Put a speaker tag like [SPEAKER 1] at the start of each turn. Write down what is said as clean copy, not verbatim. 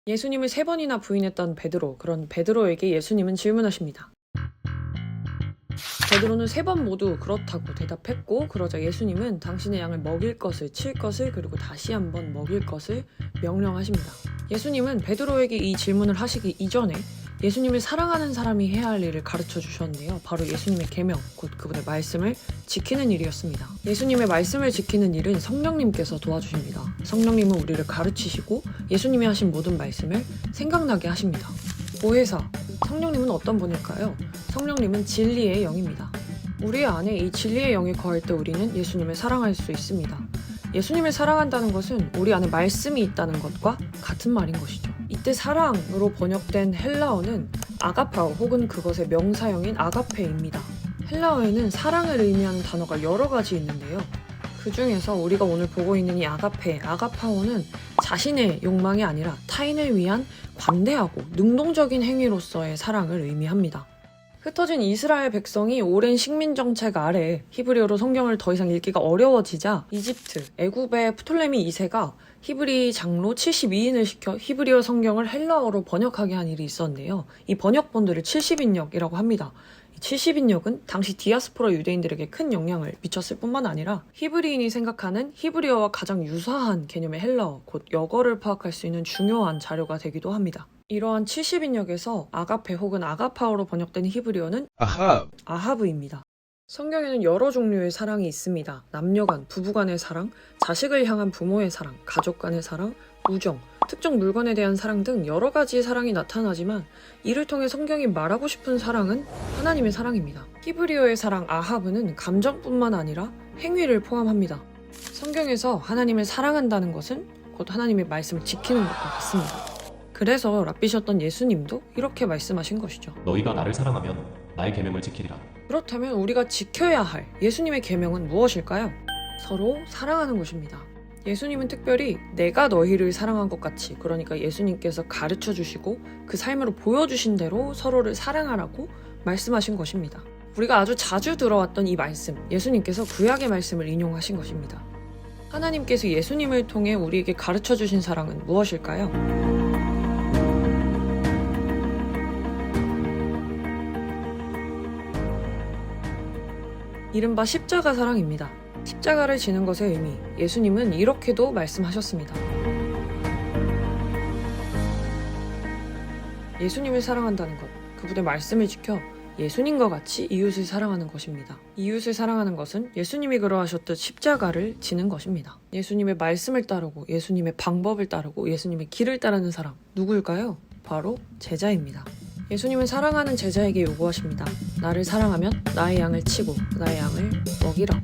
[SPEAKER 1] 예수님을 3번이나 부인했던 베드로, 그런 베드로에게 예수님은 질문하십니다. 베드로는 3번 모두 그렇다고 대답했고, 그러자 예수님은 당신의 양을 먹일 것을, 칠 것을, 그리고 다시 한번 먹일 것을 명령하십니다. 예수님은 베드로에게 이 질문을 하시기 이전에 예수님을 사랑하는 사람이 해야 할 일을 가르쳐 주셨는데요. 바로 예수님의 계명, 곧 그분의 말씀을 지키는 일이었습니다. 예수님의 말씀을 지키는 일은 성령님께서 도와주십니다. 성령님은 우리를 가르치시고 예수님이 하신 모든 말씀을 생각나게 하십니다. 보혜사, 성령님은 어떤 분일까요? 성령님은 진리의 영입니다. 우리 안에 이 진리의 영이 거할 때 우리는 예수님을 사랑할 수 있습니다. 예수님을 사랑한다는 것은 우리 안에 말씀이 있다는 것과 같은 말인 것이죠. 이때 사랑으로 번역된 헬라어는 아가파오 혹은 그것의 명사형인 아가페입니다. 헬라어에는 사랑을 의미하는 단어가 여러 가지 있는데요. 그 중에서 우리가 오늘 보고 있는 이 아가페, 아가파오는 자신의 욕망이 아니라 타인을 위한 관대하고 능동적인 행위로서의 사랑을 의미합니다. 흩어진 이스라엘 백성이 오랜 식민 정책 아래 히브리어로 성경을 더 이상 읽기가 어려워지자 이집트, 애굽의 프톨레미 2세가 히브리 장로 72인을 시켜 히브리어 성경을 헬라어로 번역하게 한 일이 있었는데요. 이 번역본들을 70인역이라고 합니다. 70인역은 당시 디아스포라 유대인들에게 큰 영향을 미쳤을 뿐만 아니라 히브리인이 생각하는 히브리어와 가장 유사한 개념의 헬라어, 곧 역어를 파악할 수 있는 중요한 자료가 되기도 합니다. 이러한 70인역에서 아가페 혹은 아가파오로 번역된 히브리어는 아하브입니다. 성경에는 여러 종류의 사랑이 있습니다. 남녀 간, 부부 간의 사랑, 자식을 향한 부모의 사랑, 가족 간의 사랑, 우정, 특정 물건에 대한 사랑 등 여러 가지의 사랑이 나타나지만 이를 통해 성경이 말하고 싶은 사랑은 하나님의 사랑입니다. 히브리어의 사랑 아하브는 감정뿐만 아니라 행위를 포함합니다. 성경에서 하나님을 사랑한다는 것은 곧 하나님의 말씀을 지키는 것과 같습니다. 그래서 랍비셨던 예수님도 이렇게 말씀하신 것이죠.
[SPEAKER 2] 너희가 나를 사랑하면 나의 계명을 지키리라.
[SPEAKER 1] 그렇다면 우리가 지켜야 할 예수님의 계명은 무엇일까요? 서로 사랑하는 것입니다. 예수님은 특별히 내가 너희를 사랑한 것 같이, 그러니까 예수님께서 가르쳐 주시고 그 삶으로 보여주신 대로 서로를 사랑하라고 말씀하신 것입니다. 우리가 아주 자주 들어왔던 이 말씀, 예수님께서 구약의 말씀을 인용하신 것입니다. 하나님께서 예수님을 통해 우리에게 가르쳐 주신 사랑은 무엇일까요? 이른바 십자가 사랑입니다. 십자가를 지는 것의 의미, 예수님은 이렇게도 말씀하셨습니다. 예수님을 사랑한다는 것, 그분의 말씀을 지켜 예수님과 같이 이웃을 사랑하는 것입니다. 이웃을 사랑하는 것은 예수님이 그러하셨듯 십자가를 지는 것입니다. 예수님의 말씀을 따르고 예수님의 방법을 따르고 예수님의 길을 따르는 사람, 누구일까요? 바로 제자입니다. 예수님은 사랑하는 제자에게 요구하십니다. 나를 사랑하면 나의 양을 치고 나의 양을 먹이라고.